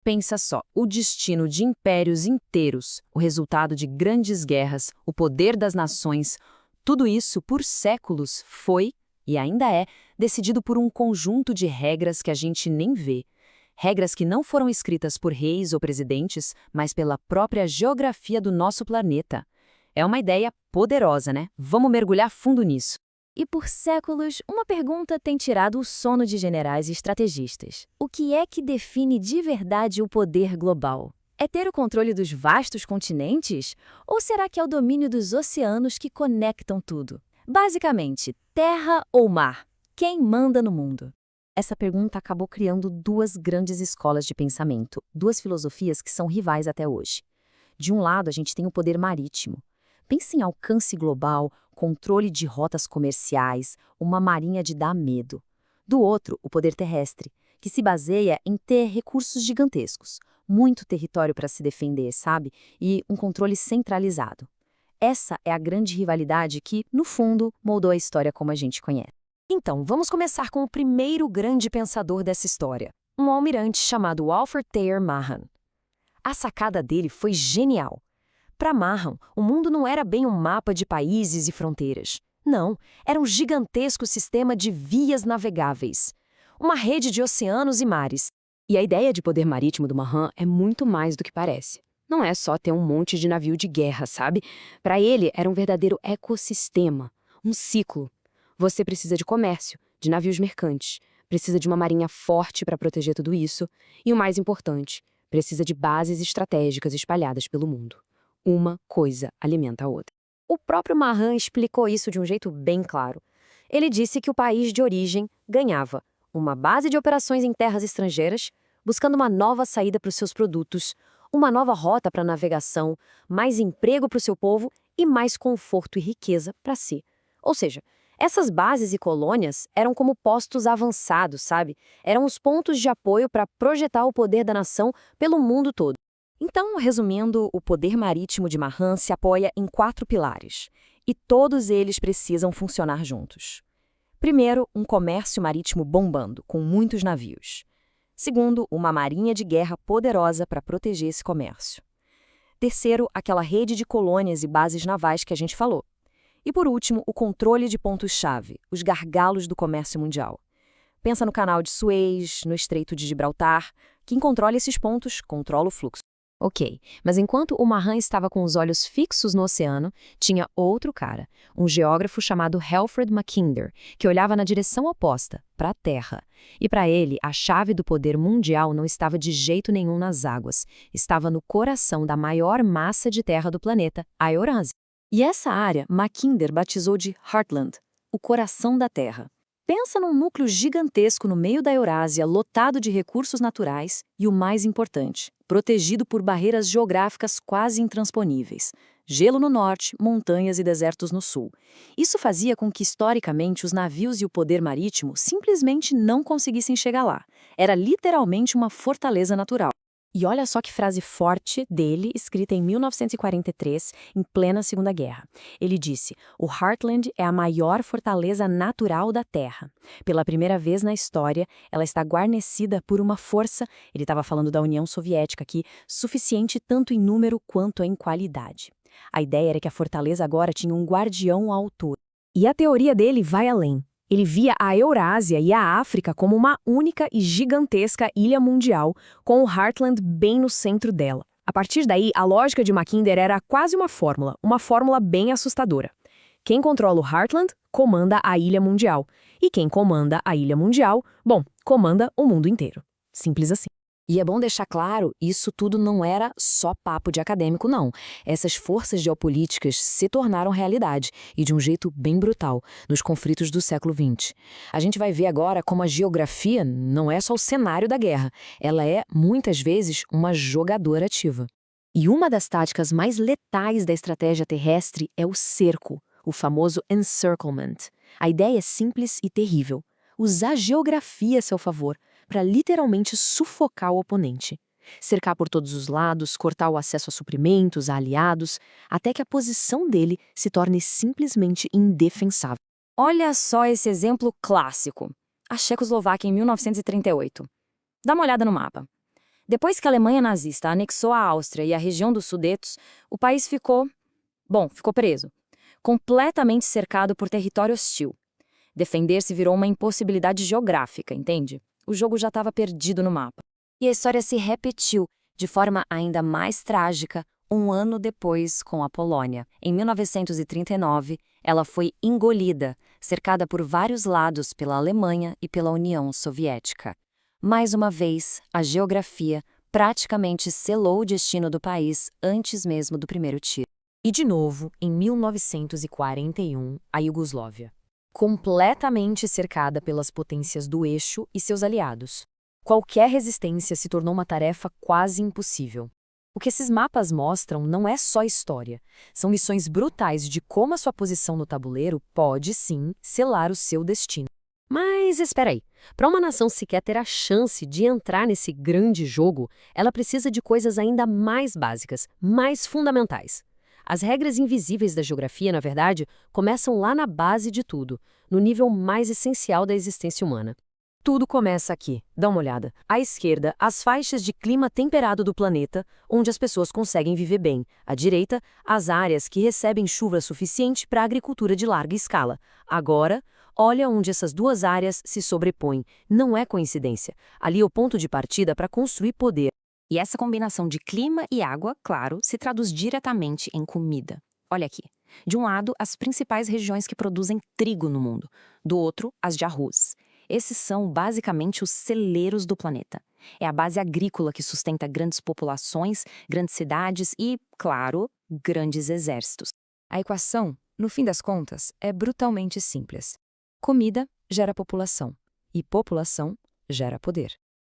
Pensa só, o destino de impérios inteiros, o resultado de grandes guerras, o poder das nações, tudo isso por séculos foi, e ainda é, decidido por um conjunto de regras que a gente nem vê. Regras que não foram escritas por reis ou presidentes, mas pela própria geografia do nosso planeta. É uma ideia poderosa, né? Vamos mergulhar fundo nisso. E por séculos, uma pergunta tem tirado o sono de generais e estrategistas. O que é que define de verdade o poder global? É ter o controle dos vastos continentes? Ou será que é o domínio dos oceanos que conectam tudo? Basicamente, terra ou mar? Quem manda no mundo? Essa pergunta acabou criando duas grandes escolas de pensamento, duas filosofias que são rivais até hoje. De um lado, a gente tem o poder marítimo. Pensa em alcance global, controle de rotas comerciais, uma marinha de dar medo. Do outro, o poder terrestre, que se baseia em ter recursos gigantescos, muito território para se defender, sabe? E um controle centralizado. Essa é a grande rivalidade que, no fundo, moldou a história como a gente conhece. Então, vamos começar com o primeiro grande pensador dessa história, um almirante chamado Alfred Thayer Mahan. A sacada dele foi genial. Para Mahan, o mundo não era bem um mapa de países e fronteiras. Não, era um gigantesco sistema de vias navegáveis. Uma rede de oceanos e mares. E a ideia de poder marítimo do Mahan é muito mais do que parece. Não é só ter um monte de navio de guerra, sabe? Para ele, era um verdadeiro ecossistema, um ciclo. Você precisa de comércio, de navios mercantes, precisa de uma marinha forte para proteger tudo isso, e o mais importante, precisa de bases estratégicas espalhadas pelo mundo. Uma coisa alimenta a outra. O próprio Mahan explicou isso de um jeito bem claro. Ele disse que o país de origem ganhava uma base de operações em terras estrangeiras, buscando uma nova saída para os seus produtos, uma nova rota para a navegação, mais emprego para o seu povo e mais conforto e riqueza para si. Ou seja, essas bases e colônias eram como postos avançados, sabe? Eram os pontos de apoio para projetar o poder da nação pelo mundo todo. Então, resumindo, o poder marítimo de Mahan se apoia em 4 pilares, e todos eles precisam funcionar juntos. Primeiro, um comércio marítimo bombando, com muitos navios. Segundo, uma marinha de guerra poderosa para proteger esse comércio. Terceiro, aquela rede de colônias e bases navais que a gente falou. E por último, o controle de pontos-chave, os gargalos do comércio mundial. Pensa no canal de Suez, no Estreito de Gibraltar. Quem controla esses pontos, controla o fluxo. Ok, mas enquanto o Mahan estava com os olhos fixos no oceano, tinha outro cara, um geógrafo chamado Alfred Mackinder, que olhava na direção oposta, para a Terra. E para ele, a chave do poder mundial não estava de jeito nenhum nas águas, estava no coração da maior massa de terra do planeta, a Eurásia. E essa área, Mackinder batizou de Heartland, o coração da Terra. Pensa num núcleo gigantesco no meio da Eurásia, lotado de recursos naturais e, o mais importante, protegido por barreiras geográficas quase intransponíveis. Gelo no norte, montanhas e desertos no sul. Isso fazia com que, historicamente, os navios e o poder marítimo simplesmente não conseguissem chegar lá. Era literalmente uma fortaleza natural. E olha só que frase forte dele, escrita em 1943, em plena Segunda Guerra. Ele disse: "O Heartland é a maior fortaleza natural da Terra. Pela primeira vez na história, ela está guarnecida por uma força", ele estava falando da União Soviética aqui, "suficiente tanto em número quanto em qualidade." A ideia era que a fortaleza agora tinha um guardião à altura. E a teoria dele vai além. Ele via a Eurásia e a África como uma única e gigantesca ilha mundial, com o Heartland bem no centro dela. A partir daí, a lógica de Mackinder era quase uma fórmula bem assustadora. Quem controla o Heartland, comanda a ilha mundial. E quem comanda a ilha mundial, bom, comanda o mundo inteiro. Simples assim. E é bom deixar claro, isso tudo não era só papo de acadêmico, não. Essas forças geopolíticas se tornaram realidade, e de um jeito bem brutal, nos conflitos do século XX. A gente vai ver agora como a geografia não é só o cenário da guerra, ela é, muitas vezes, uma jogadora ativa. E uma das táticas mais letais da estratégia terrestre é o cerco, o famoso encirclement. A ideia é simples e terrível. Usar a geografia a seu favor, para literalmente sufocar o oponente. Cercar por todos os lados, cortar o acesso a suprimentos, a aliados, até que a posição dele se torne simplesmente indefensável. Olha só esse exemplo clássico. A Tchecoslováquia em 1938. Dá uma olhada no mapa. Depois que a Alemanha nazista anexou a Áustria e a região dos Sudetos, o país ficou preso, completamente cercado por território hostil. Defender-se virou uma impossibilidade geográfica, entende? O jogo já estava perdido no mapa. E a história se repetiu, de forma ainda mais trágica, um ano depois com a Polônia. Em 1939, ela foi engolida, cercada por vários lados pela Alemanha e pela União Soviética. Mais uma vez, a geografia praticamente selou o destino do país antes mesmo do primeiro tiro. E de novo, em 1941, a Iugoslávia, completamente cercada pelas potências do eixo e seus aliados. Qualquer resistência se tornou uma tarefa quase impossível. O que esses mapas mostram não é só história, são lições brutais de como a sua posição no tabuleiro pode, sim, selar o seu destino. Mas espera aí, para uma nação sequer ter a chance de entrar nesse grande jogo, ela precisa de coisas ainda mais básicas, mais fundamentais. As regras invisíveis da geografia, na verdade, começam lá na base de tudo, no nível mais essencial da existência humana. Tudo começa aqui. Dá uma olhada. À esquerda, as faixas de clima temperado do planeta, onde as pessoas conseguem viver bem. À direita, as áreas que recebem chuva suficiente para a agricultura de larga escala. Agora, olha onde essas duas áreas se sobrepõem. Não é coincidência. Ali é o ponto de partida para construir poder. E essa combinação de clima e água, claro, se traduz diretamente em comida. Olha aqui. De um lado, as principais regiões que produzem trigo no mundo. Do outro, as de arroz. Esses são basicamente os celeiros do planeta. É a base agrícola que sustenta grandes populações, grandes cidades e, claro, grandes exércitos. A equação, no fim das contas, é brutalmente simples. Comida gera população, e população gera poder.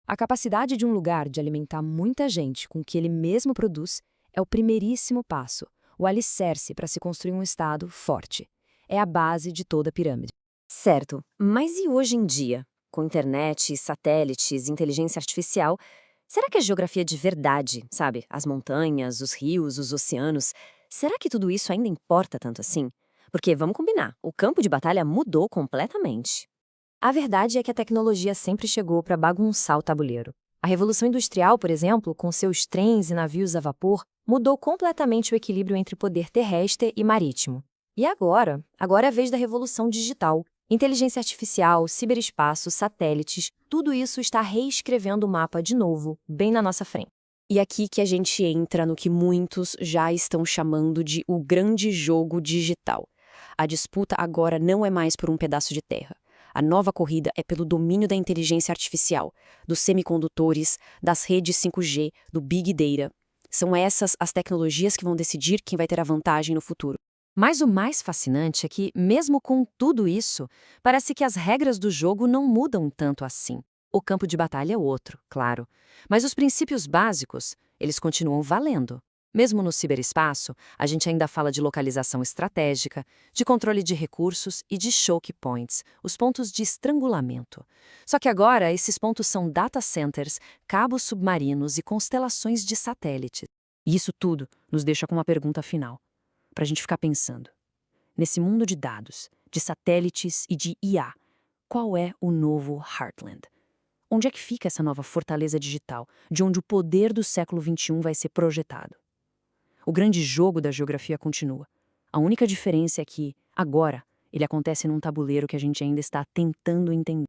A capacidade de um lugar de alimentar muita gente com o que ele mesmo produz é o primeiríssimo passo, o alicerce para se construir um Estado forte. É a base de toda a pirâmide. Certo, mas e hoje em dia? Com internet, satélites, inteligência artificial, será que a geografia de verdade, sabe? As montanhas, os rios, os oceanos, será que tudo isso ainda importa tanto assim? Porque, vamos combinar, o campo de batalha mudou completamente. A verdade é que a tecnologia sempre chegou para bagunçar o tabuleiro. A Revolução Industrial, por exemplo, com seus trens e navios a vapor, mudou completamente o equilíbrio entre poder terrestre e marítimo. E agora? Agora é a vez da Revolução Digital. Inteligência artificial, ciberespaço, satélites, tudo isso está reescrevendo o mapa de novo, bem na nossa frente. E aqui que a gente entra no que muitos já estão chamando de o grande jogo digital. A disputa agora não é mais por um pedaço de terra. A nova corrida é pelo domínio da inteligência artificial, dos semicondutores, das redes 5G, do Big Data. São essas as tecnologias que vão decidir quem vai ter a vantagem no futuro. Mas o mais fascinante é que, mesmo com tudo isso, parece que as regras do jogo não mudam tanto assim. O campo de batalha é outro, claro. Mas os princípios básicos, eles continuam valendo. Mesmo no ciberespaço, a gente ainda fala de localização estratégica, de controle de recursos e de choke points, os pontos de estrangulamento. Só que agora, esses pontos são data centers, cabos submarinos e constelações de satélites. E isso tudo nos deixa com uma pergunta final, para a gente ficar pensando. Nesse mundo de dados, de satélites e de IA, qual é o novo Heartland? Onde é que fica essa nova fortaleza digital, de onde o poder do século XXI vai ser projetado? O grande jogo da geografia continua. A única diferença é que, agora, ele acontece num tabuleiro que a gente ainda está tentando entender.